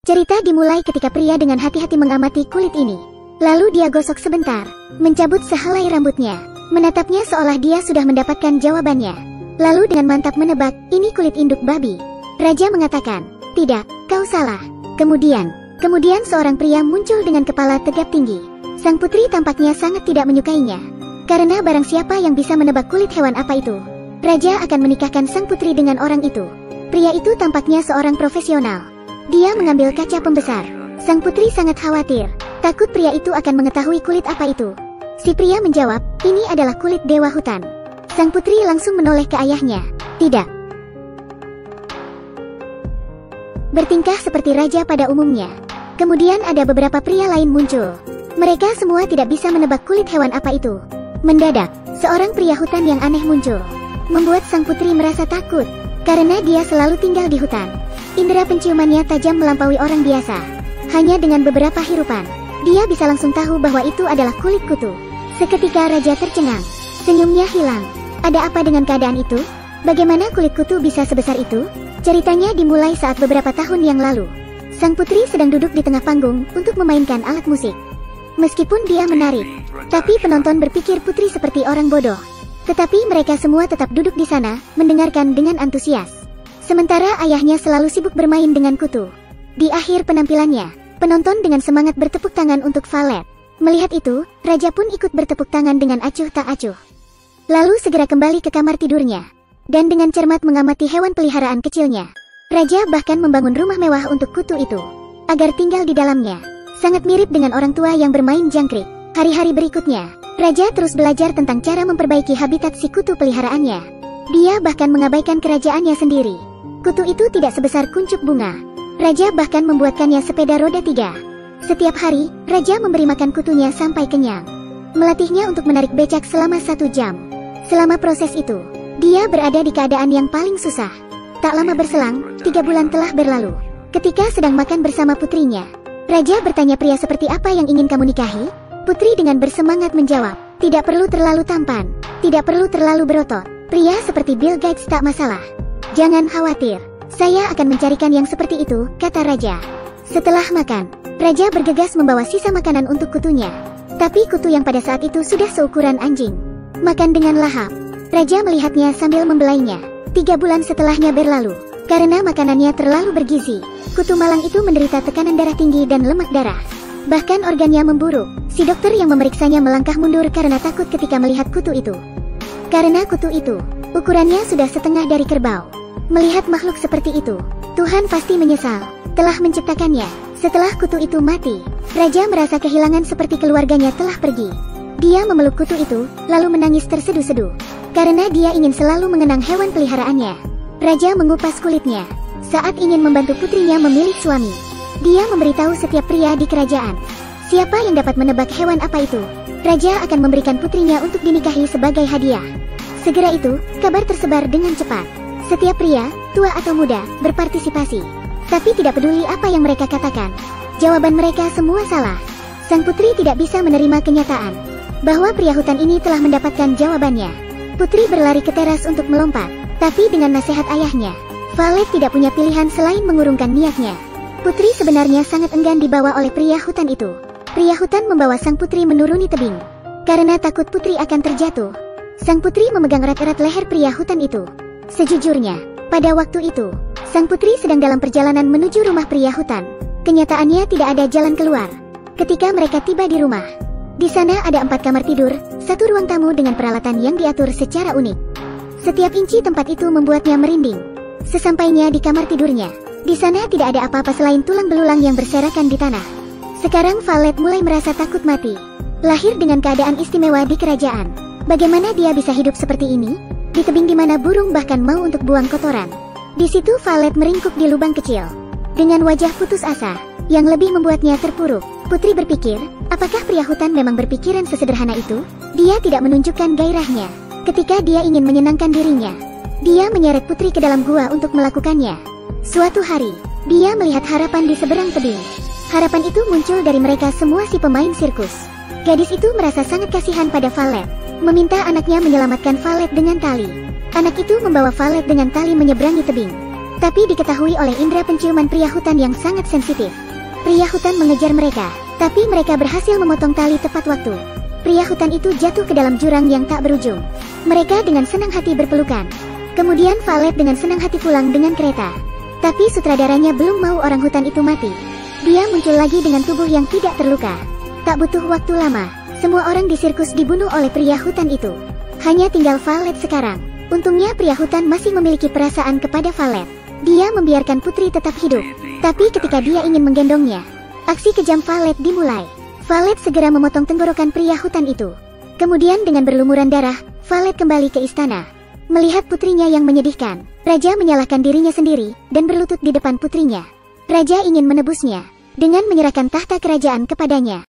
Cerita dimulai ketika pria dengan hati-hati mengamati kulit ini. Lalu dia gosok sebentar, mencabut sehelai rambutnya, menatapnya seolah dia sudah mendapatkan jawabannya. Lalu dengan mantap menebak, ini kulit induk babi. Raja mengatakan, tidak, kau salah. Kemudian seorang pria muncul dengan kepala tegap tinggi. Sang putri tampaknya sangat tidak menyukainya. Karena barang siapa yang bisa menebak kulit hewan apa itu, raja akan menikahkan sang putri dengan orang itu. Pria itu tampaknya seorang profesional. Dia mengambil kaca pembesar. Sang putri sangat khawatir, takut pria itu akan mengetahui kulit apa itu. Si pria menjawab, ini adalah kulit dewa hutan. Sang putri langsung menoleh ke ayahnya. Tidak. Bertingkah seperti raja pada umumnya. Kemudian ada beberapa pria lain muncul. Mereka semua tidak bisa menebak kulit hewan apa itu. Mendadak, seorang pria hutan yang aneh muncul, membuat sang putri merasa takut, karena dia selalu tinggal di hutan. Indera penciumannya tajam melampaui orang biasa. Hanya dengan beberapa hirupan, dia bisa langsung tahu bahwa itu adalah kulit kutu. Seketika raja tercengang, senyumnya hilang. Ada apa dengan keadaan itu? Bagaimana kulit kutu bisa sebesar itu? Ceritanya dimulai saat beberapa tahun yang lalu. Sang putri sedang duduk di tengah panggung untuk memainkan alat musik. Meskipun dia menarik, tapi penonton berpikir putri seperti orang bodoh. Tetapi mereka semua tetap duduk di sana, mendengarkan dengan antusias. Sementara ayahnya selalu sibuk bermain dengan kutu. Di akhir penampilannya, penonton dengan semangat bertepuk tangan untuk Valet. Melihat itu, raja pun ikut bertepuk tangan dengan acuh tak acuh. Lalu segera kembali ke kamar tidurnya. Dan dengan cermat mengamati hewan peliharaan kecilnya. Raja bahkan membangun rumah mewah untuk kutu itu, agar tinggal di dalamnya. Sangat mirip dengan orang tua yang bermain jangkrik. Hari-hari berikutnya, raja terus belajar tentang cara memperbaiki habitat si kutu peliharaannya. Dia bahkan mengabaikan kerajaannya sendiri. Kutu itu tidak sebesar kuncup bunga. Raja bahkan membuatkannya sepeda roda 3. Setiap hari, raja memberi makan kutunya sampai kenyang. Melatihnya untuk menarik becak selama 1 jam. Selama proses itu, dia berada di keadaan yang paling susah. Tak lama berselang, 3 bulan telah berlalu. Ketika sedang makan bersama putrinya, raja bertanya, pria seperti apa yang ingin kamu nikahi? Putri dengan bersemangat menjawab, tidak perlu terlalu tampan, tidak perlu terlalu berotot. Pria seperti Bill Gates tak masalah. Jangan khawatir, saya akan mencarikan yang seperti itu, kata raja. Setelah makan, raja bergegas membawa sisa makanan untuk kutunya. Tapi kutu yang pada saat itu sudah seukuran anjing. Makan dengan lahap. Raja melihatnya sambil membelainya. 3 bulan setelahnya berlalu. Karena makanannya terlalu bergizi, kutu malang itu menderita tekanan darah tinggi dan lemak darah. Bahkan organnya memburuk. Si dokter yang memeriksanya melangkah mundur karena takut ketika melihat kutu itu. Karena kutu itu, ukurannya sudah setengah dari kerbau. Melihat makhluk seperti itu, Tuhan pasti menyesal telah menciptakannya. Setelah kutu itu mati, raja merasa kehilangan seperti keluarganya telah pergi. Dia memeluk kutu itu, lalu menangis terseduh-seduh. Karena dia ingin selalu mengenang hewan peliharaannya. Raja mengupas kulitnya saat ingin membantu putrinya memilih suami. Dia memberitahu setiap pria di kerajaan, siapa yang dapat menebak hewan apa itu, raja akan memberikan putrinya untuk dinikahi sebagai hadiah. Segera itu, kabar tersebar dengan cepat. Setiap pria, tua atau muda, berpartisipasi. Tapi tidak peduli apa yang mereka katakan, jawaban mereka semua salah. Sang putri tidak bisa menerima kenyataan bahwa pria hutan ini telah mendapatkan jawabannya. Putri berlari ke teras untuk melompat, tapi dengan nasihat ayahnya, Valet tidak punya pilihan selain mengurungkan niatnya. Putri sebenarnya sangat enggan dibawa oleh pria hutan itu. Pria hutan membawa sang putri menuruni tebing. Karena takut putri akan terjatuh, sang putri memegang erat-erat leher pria hutan itu. Sejujurnya, pada waktu itu, sang putri sedang dalam perjalanan menuju rumah pria hutan. Kenyataannya tidak ada jalan keluar. Ketika mereka tiba di rumah, di sana ada 4 kamar tidur, 1 ruang tamu dengan peralatan yang diatur secara unik. Setiap inci tempat itu membuatnya merinding. Sesampainya di kamar tidurnya, di sana tidak ada apa-apa selain tulang belulang yang berserakan di tanah. Sekarang Valet mulai merasa takut mati. Lahir dengan keadaan istimewa di kerajaan, bagaimana dia bisa hidup seperti ini? Di tebing di mana burung bahkan mau untuk buang kotoran. Di situ Valet meringkuk di lubang kecil, dengan wajah putus asa, yang lebih membuatnya terpuruk. Putri berpikir, apakah pria hutan memang berpikiran sesederhana itu? Dia tidak menunjukkan gairahnya. Ketika dia ingin menyenangkan dirinya, dia menyeret putri ke dalam gua untuk melakukannya. Suatu hari, dia melihat harapan di seberang tebing. Harapan itu muncul dari mereka semua si pemain sirkus. Gadis itu merasa sangat kasihan pada Valet, meminta anaknya menyelamatkan Valet dengan tali. Anak itu membawa Valet dengan tali menyeberangi tebing. Tapi diketahui oleh indera penciuman pria hutan yang sangat sensitif. Pria hutan mengejar mereka, tapi mereka berhasil memotong tali tepat waktu. Pria hutan itu jatuh ke dalam jurang yang tak berujung. Mereka dengan senang hati berpelukan. Kemudian Valet dengan senang hati pulang dengan kereta. Tapi sutradaranya belum mau orang hutan itu mati. Dia muncul lagi dengan tubuh yang tidak terluka. Tak butuh waktu lama, semua orang di sirkus dibunuh oleh pria hutan itu. Hanya tinggal Valet sekarang. Untungnya pria hutan masih memiliki perasaan kepada Valet. Dia membiarkan putri tetap hidup. Tapi ketika dia ingin menggendongnya, aksi kejam Valet dimulai. Valet segera memotong tenggorokan pria hutan itu. Kemudian dengan berlumuran darah, Valet kembali ke istana. Melihat putrinya yang menyedihkan, Raja menyalahkan dirinya sendiri dan berlutut di depan putrinya. Raja ingin menebusnya dengan menyerahkan tahta kerajaan kepadanya.